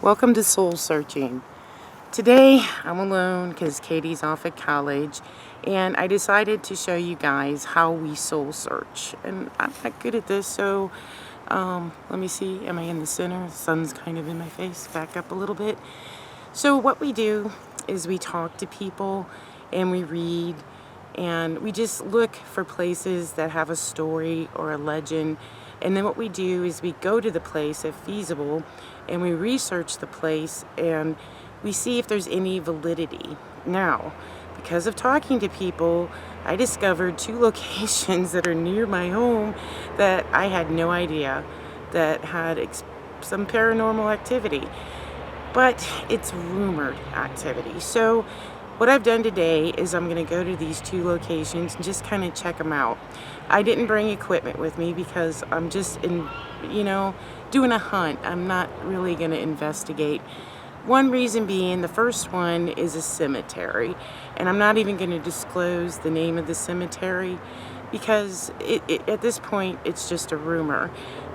Welcome to Soul Searching. Today I'm alone because Katie's off at college, and I decided to show you guys how we soul search. And I'm not good at this, so let me see. Am I in the center? The sun's kind of in my face. Back up a little bit. So what we do is we talk to people and we read and we just look for places that have a story or a legend. And then what we do is we go to the place if feasible and we research the place and we see if there's any validity. Now, because of talking to people, I discovered 2 locations that are near my home that I had no idea that had some paranormal activity. But it's rumored activity. So what I've done today is I'm going to go to these 2 locations and just kind of check them out. I didn't bring equipment with me because I'm just doing a hunt. I'm not really going to investigate. One reason being, the first one is a cemetery, and I'm not even going to disclose the name of the cemetery because at this point it's just a rumor.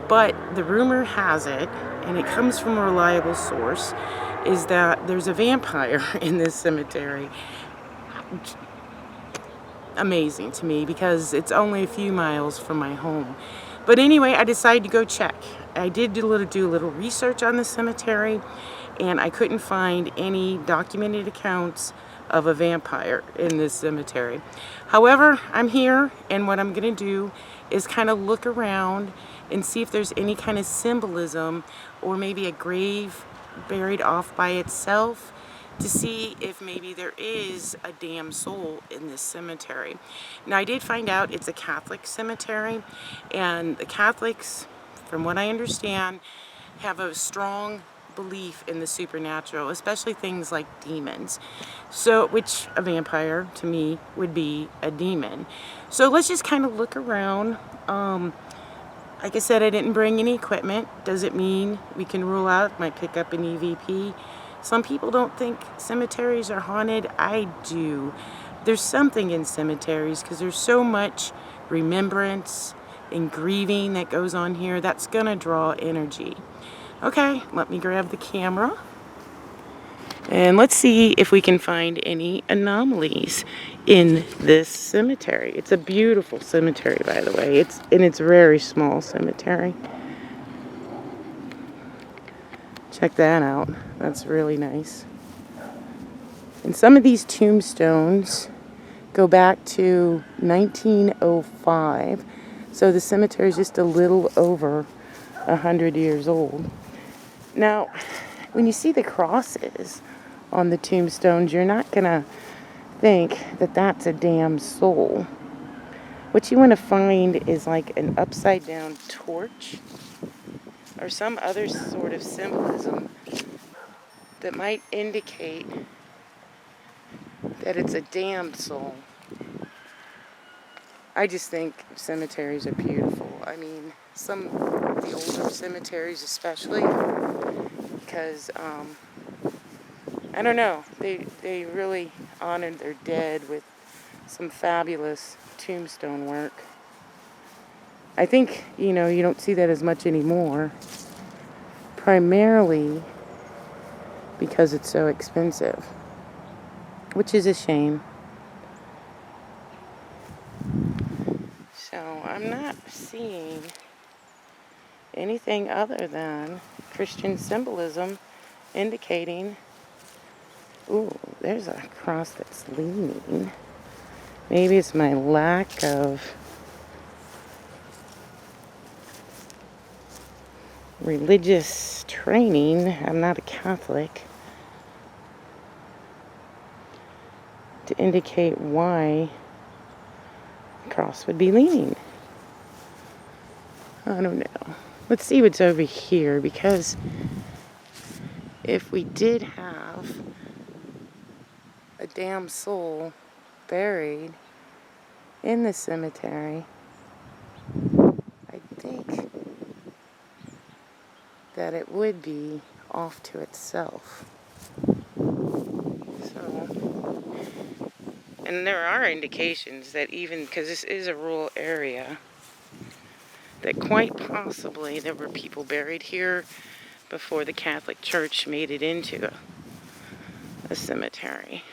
But the rumor has it, and it comes from a reliable source, is that there's a vampire in this cemetery. Amazing to me because it's only a few miles from my home. But anyway, I decided to go check. I did do a little research on the cemetery, and I couldn't find any documented accounts of a vampire in this cemetery. However, I'm here, and what I'm going to do is kind of look around and see if there's any kind of symbolism or maybe a grave buried off by itself to see if maybe there is a damn soul in this cemetery. Now, I did find out it's a Catholic cemetery, and the Catholics, from what I understand, have a strong belief in the supernatural, especially things like demons. So, which a vampire to me would be a demon. So let's just kind of look around. Like I said, I didn't bring any equipment. Does it mean we can rule out, might pick up an EVP? Some people don't think cemeteries are haunted. I do. There's something in cemeteries because there's so much remembrance and grieving that goes on here that's gonna draw energy. Okay, let me grab the camera. And let's see if we can find any anomalies in this cemetery. It's a beautiful cemetery, by the way. It's a very small cemetery. Check that out. That's really nice. And some of these tombstones go back to 1905. So the cemetery is just a little over 100 years old. Now, when you see the crosses on the tombstones, you're not going to think that that's a damn soul. What you want to find is like an upside down torch or some other sort of symbolism that might indicate that it's a damned soul. I just think cemeteries are beautiful. I mean, some of the older cemeteries especially, because I don't know, they really honored their dead with some fabulous tombstone work. I think, you don't see that as much anymore, primarily because it's so expensive, which is a shame. So I'm not seeing anything other than Christian symbolism indicating, ooh, there's a cross that's leaning. Maybe it's my lack of religious training. I'm not a Catholic. To indicate why the cross would be leaning. I don't know. Let's see what's over here, because if we did have a damn soul buried in the cemetery, I think that it would be off to itself. So, and there are indications that even, because this is a rural area, that quite possibly there were people buried here before the Catholic Church made it into a cemetery.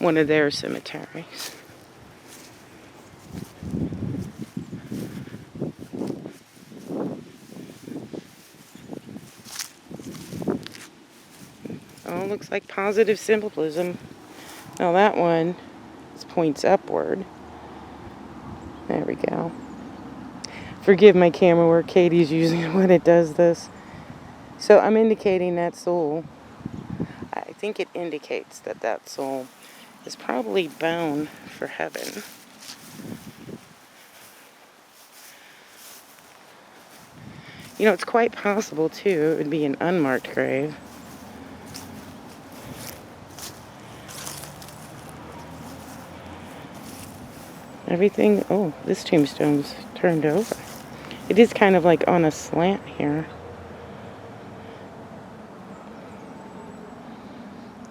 One of their cemeteries. Oh, looks like positive symbolism. Now that one points upward. There we go. Forgive my camera work. Katie's using it when it does this. So I'm indicating that soul. I think it indicates that that soul is probably bound for heaven. You know, it's quite possible, too, it would be an unmarked grave. Everything, oh, this tombstone's turned over. It is kind of like on a slant here.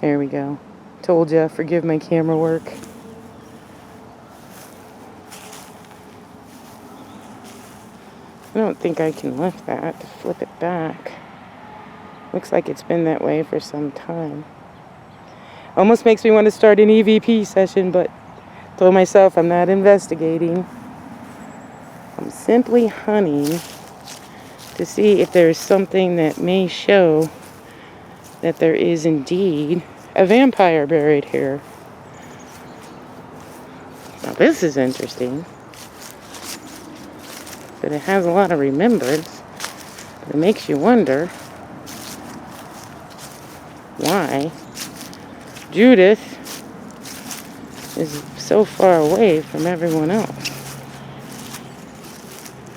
There we go. Told ya, forgive my camera work. I don't think I can lift that to flip it back. Looks like it's been that way for some time. Almost makes me want to start an EVP session, but told myself I'm not investigating. I'm simply hunting to see if there's something that may show that there is indeed a vampire buried here. Now this is interesting. But it has a lot of remembrance. It makes you wonder why Judith is so far away from everyone else.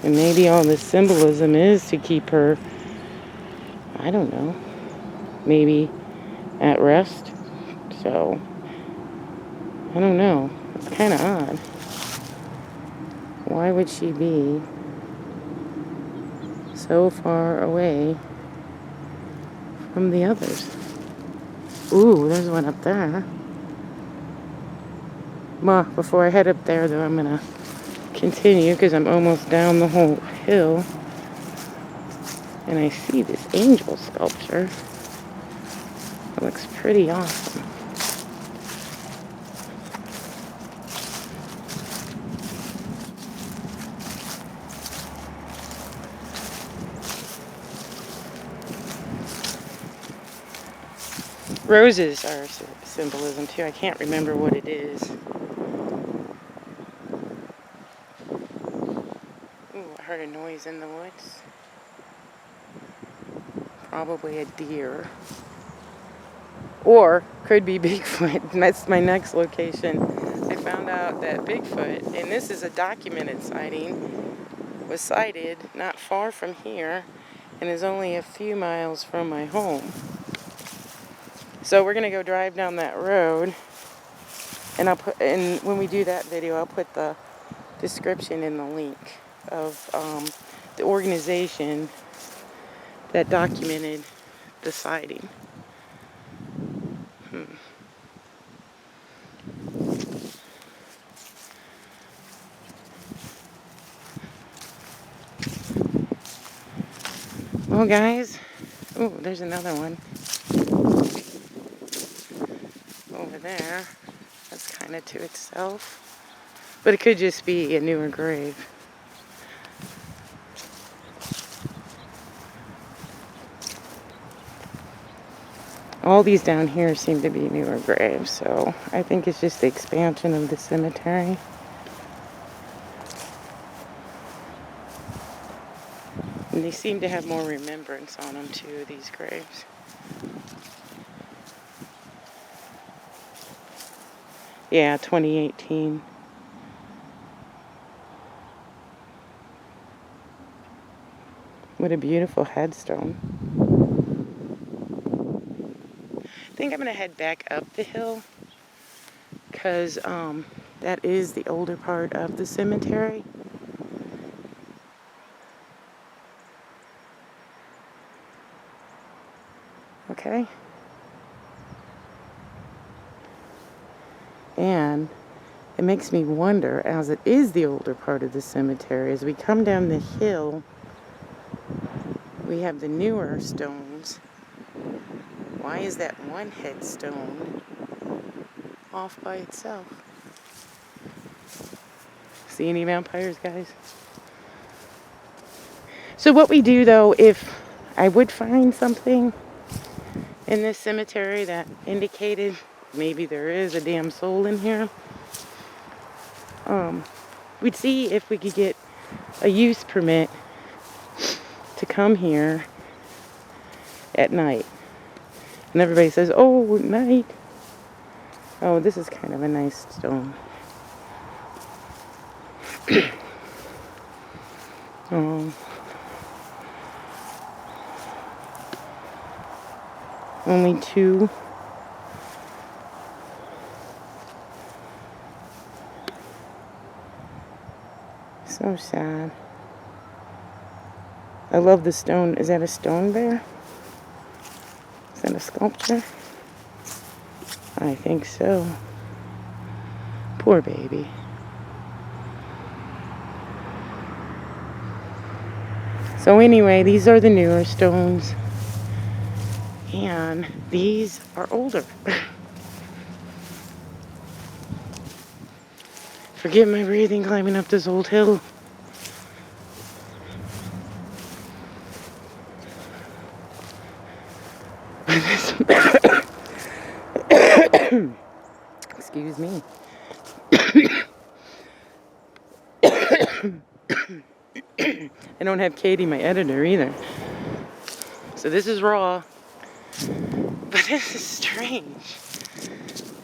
And maybe all this symbolism is to keep her, I don't know, maybe at rest. So, I don't know. It's kind of odd. Why would she be so far away from the others? Ooh, there's one up there. Well, before I head up there, though, I'm going to continue because I'm almost down the whole hill. And I see this angel sculpture. It looks pretty awesome. Roses are symbolism too. I can't remember what it is. Ooh, I heard a noise in the woods. Probably a deer. Or could be Bigfoot. That's my next location. I found out that Bigfoot, and this is a documented sighting, was sighted not far from here and is only a few miles from my home. So we're gonna go drive down that road, and when we do that video, I'll put the description in the link of the organization that documented the sighting. Well, guys, oh, there's another one over there. That's kind of to itself, but it could just be a newer grave. All these down here seem to be newer graves, so I think it's just the expansion of the cemetery. And they seem to have more remembrance on them too, these graves. Yeah, 2018. What a beautiful headstone. I think I'm going to head back up the hill because that is the older part of the cemetery. Okay. And it makes me wonder, as it is the older part of the cemetery, as we come down the hill, we have the newer stones. Why is that one headstone off by itself? See any vampires, guys? So what we do, though, if I would find something in this cemetery that indicated maybe there is a damn soul in here, we'd see if we could get a use permit to come here at night. And everybody says, oh, night. Oh, this is kind of a nice stone. Oh. Only two. So sad. I love the stone. Is that a stone bear? Is that a sculpture? I think so. Poor baby. So anyway, these are the newer stones. And these are older. Forget my breathing climbing up this old hill. Excuse me. I don't have Katie, my editor, either. So this is raw. But this is strange.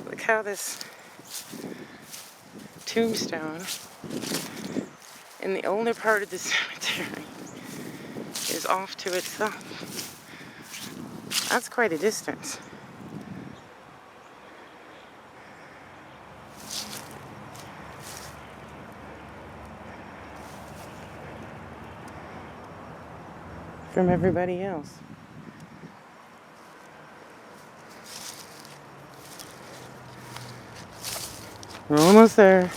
Look how this tombstone in the older part of the cemetery is off to itself. That's quite a distance. From everybody else. We're almost there.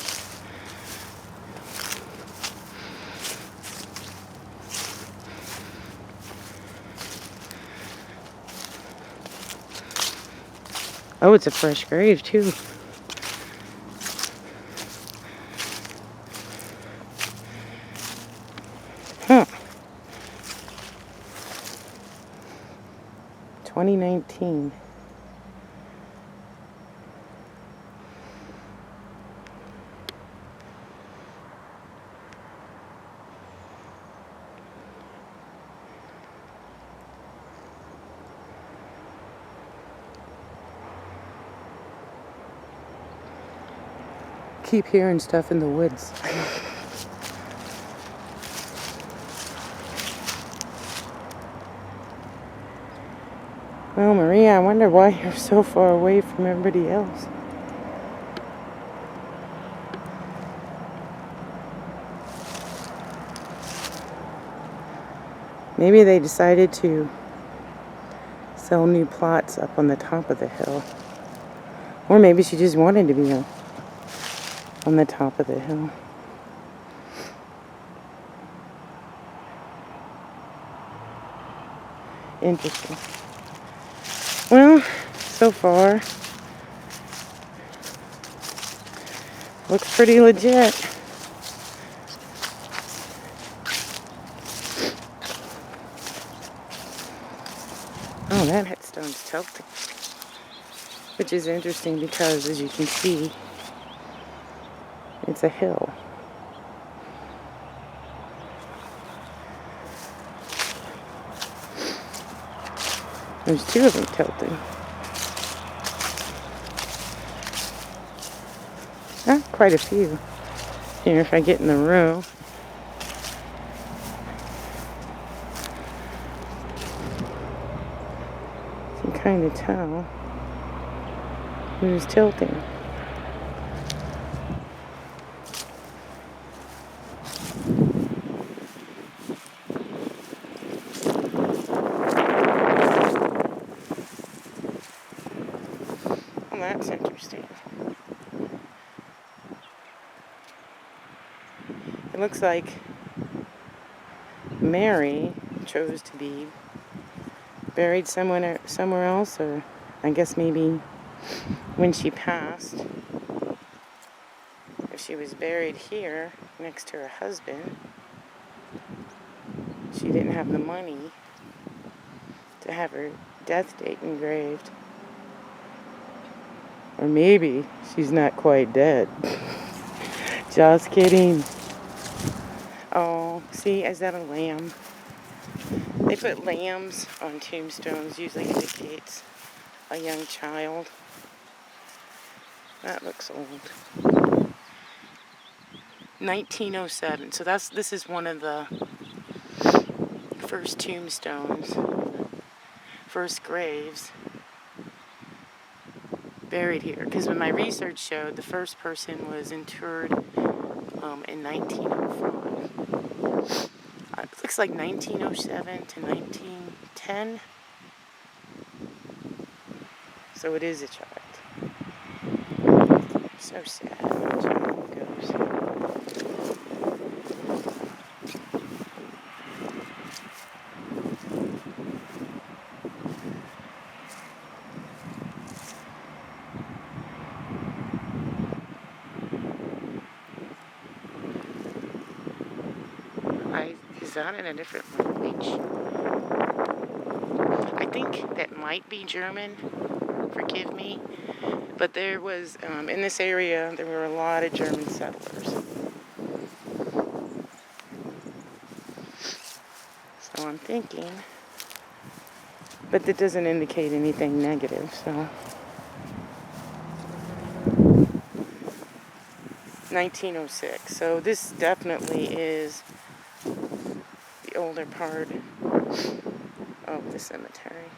Oh, it's a fresh grave too. Huh. 2019. Keep hearing stuff in the woods. Well, Maria, I wonder why you're so far away from everybody else. Maybe they decided to sell new plots up on the top of the hill. Or maybe she just wanted to be on the top of the hill. Interesting. Well, so far, looks pretty legit. Oh, that headstone's tilting. Which is interesting because, as you can see, it's a hill. There's two of them tilting. Quite a few. Here, if I get in the row. You can kind of tell who's tilting. Well, that's interesting. It looks like Mary chose to be buried somewhere else, or I guess maybe when she passed, if she was buried here next to her husband, she didn't have the money to have her death date engraved. Or maybe she's not quite dead. Just kidding. Oh, see, is that a lamb? They put lambs on tombstones, usually indicates a young child. That looks old. 1907. So this is one of the first tombstones, first graves buried here. Because when my research showed, the first person was interred in 1905. It looks like 1907 to 1910. So it is a child. So sad. How child goes. Is that in a different language? I think that might be German. Forgive me. But there was, in this area, there were a lot of German settlers. So I'm thinking, but that doesn't indicate anything negative, so. 1906. So this definitely is the older part of the cemetery.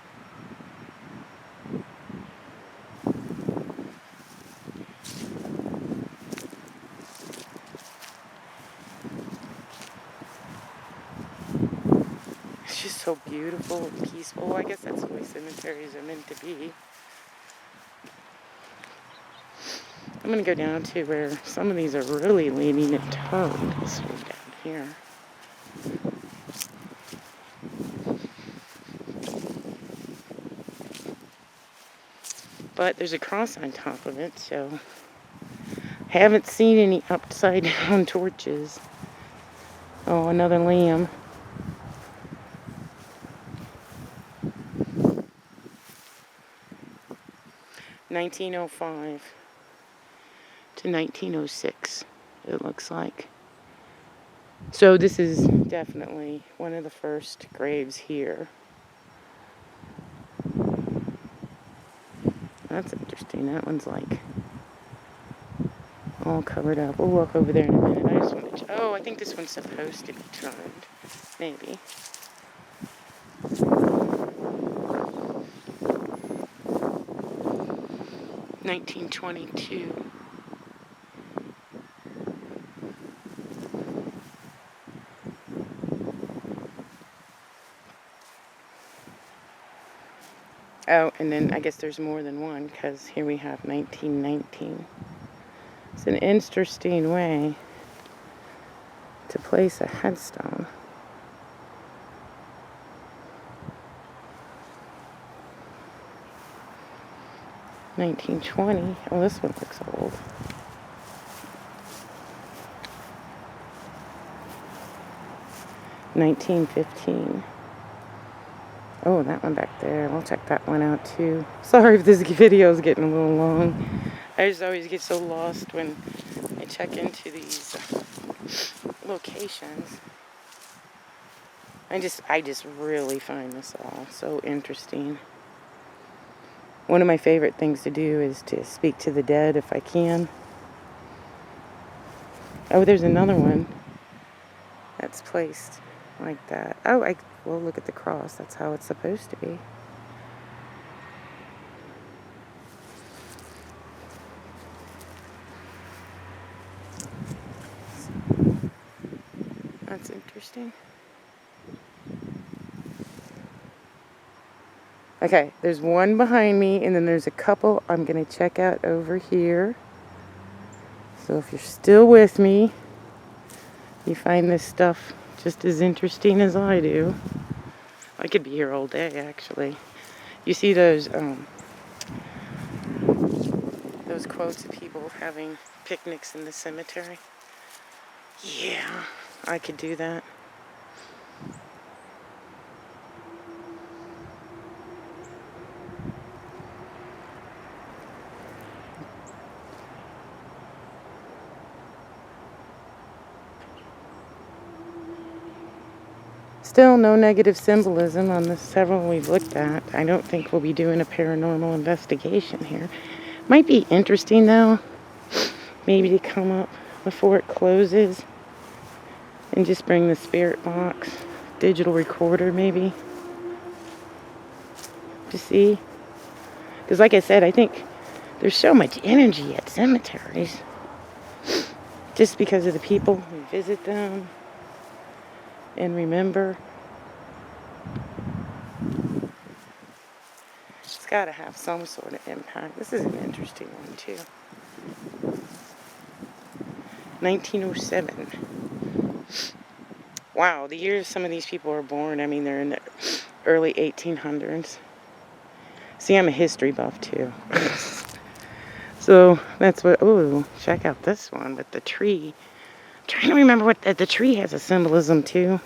It's just so beautiful and peaceful. I guess that's the way cemeteries are meant to be. I'm going to go down to where some of these are really leaning and toned. This one down here. But there's a cross on top of it, so I haven't seen any upside down torches. Oh, another lamb. (1905) to 1906, it looks like. So this is definitely one of the first graves here. That's interesting. That one's like all covered up. We'll walk over there in a minute. I just want to. Oh, I think this one's supposed to be turned. Maybe. (1922). Oh, and then I guess there's more than one, because here we have 1919. It's an interesting way to place a headstone. (1920). Oh, this one looks old. (1915). Oh, that one back there. We'll check that one out too. Sorry if this video is getting a little long. I just always get so lost when I check into these locations. I just really find this all so interesting. One of my favorite things to do is to speak to the dead if I can. Oh, there's another one that's placed like that. Oh, well, look at the cross. That's how it's supposed to be. That's interesting. Okay, there's one behind me, and then there's a couple I'm going to check out over here. So if you're still with me, you find this stuff just as interesting as I do. I could be here all day, actually. You see those quotes of people having picnics in the cemetery? Yeah, I could do that. Still no negative symbolism on the several we've looked at. I don't think we'll be doing a paranormal investigation here. Might be interesting though, maybe to come up before it closes and just bring the spirit box, digital recorder maybe, to see. Because like I said, I think there's so much energy at cemeteries just because of the people who visit them and remember. It's got to have some sort of impact. This is an interesting one too. 1907. Wow, the years some of these people were born, I mean, they're in the early 1800s. See, I'm a history buff too. So that's what, ooh, check out this one with the tree. I'm trying to remember what, the tree has a symbolism too.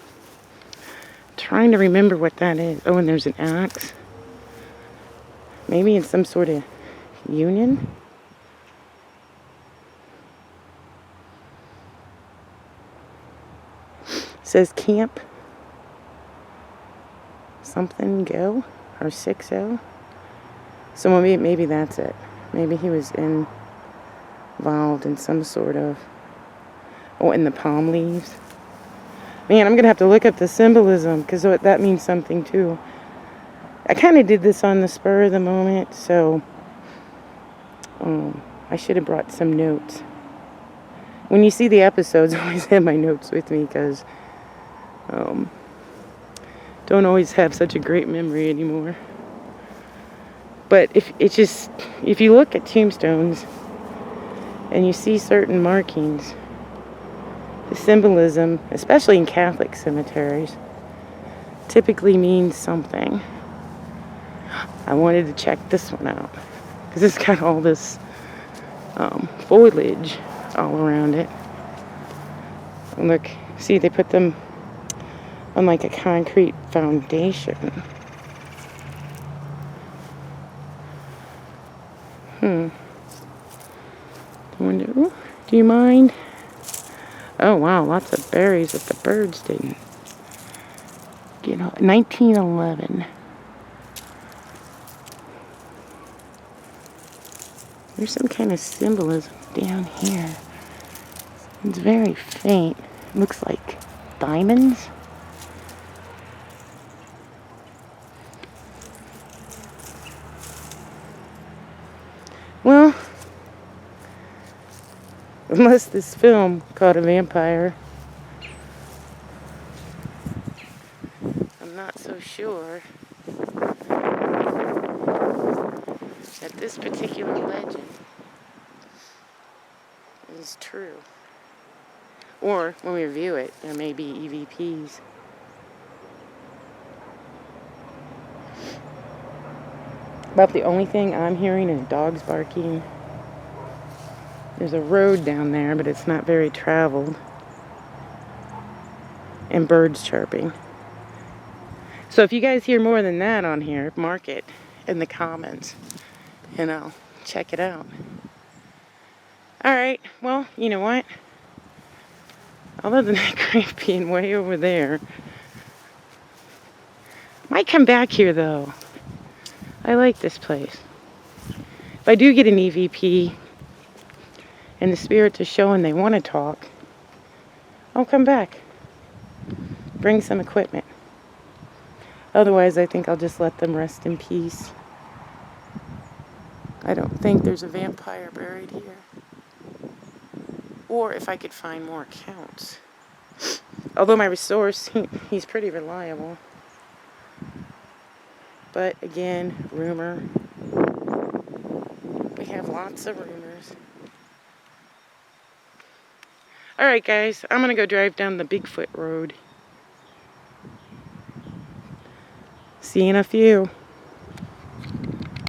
Trying to remember what that is. Oh, and there's an axe. Maybe in some sort of union. It says camp something go or 60. So maybe that's it. Maybe he was involved in some sort of, oh, in the palm leaves. Man, I'm gonna have to look up the symbolism because that means something too. I kind of did this on the spur of the moment, so I should have brought some notes. When you see the episodes, I always have my notes with me because don't always have such a great memory anymore. But if you look at tombstones and you see certain markings, the symbolism, especially in Catholic cemeteries, typically means something. I wanted to check this one out because it's got all this foliage all around it. And look, see, they put them on like a concrete foundation. I wonder, ooh, do you mind? Oh wow, lots of berries that the birds didn't get on. 1911. There's some kind of symbolism down here. It's very faint. It looks like diamonds. Well, unless this film caught a vampire, I'm not so sure that this particular legend is true. Or when we review it, there may be EVPs. About the only thing I'm hearing is dogs barking. There's a road down there, but it's not very traveled. And birds chirping. So if you guys hear more than that on here, mark it in the comments and I'll check it out. Alright, well, you know what? Other than that grave being way over there, might come back here though. I like this place. If I do get an EVP and the spirits are showing they want to talk, I'll come back. Bring some equipment. Otherwise, I think I'll just let them rest in peace. I don't think there's a vampire buried here. Or if I could find more accounts. Although my source, he's pretty reliable. But again, rumor. We have lots of rumors. Alright guys, I'm going to go drive down the Bigfoot Road. See you in a few.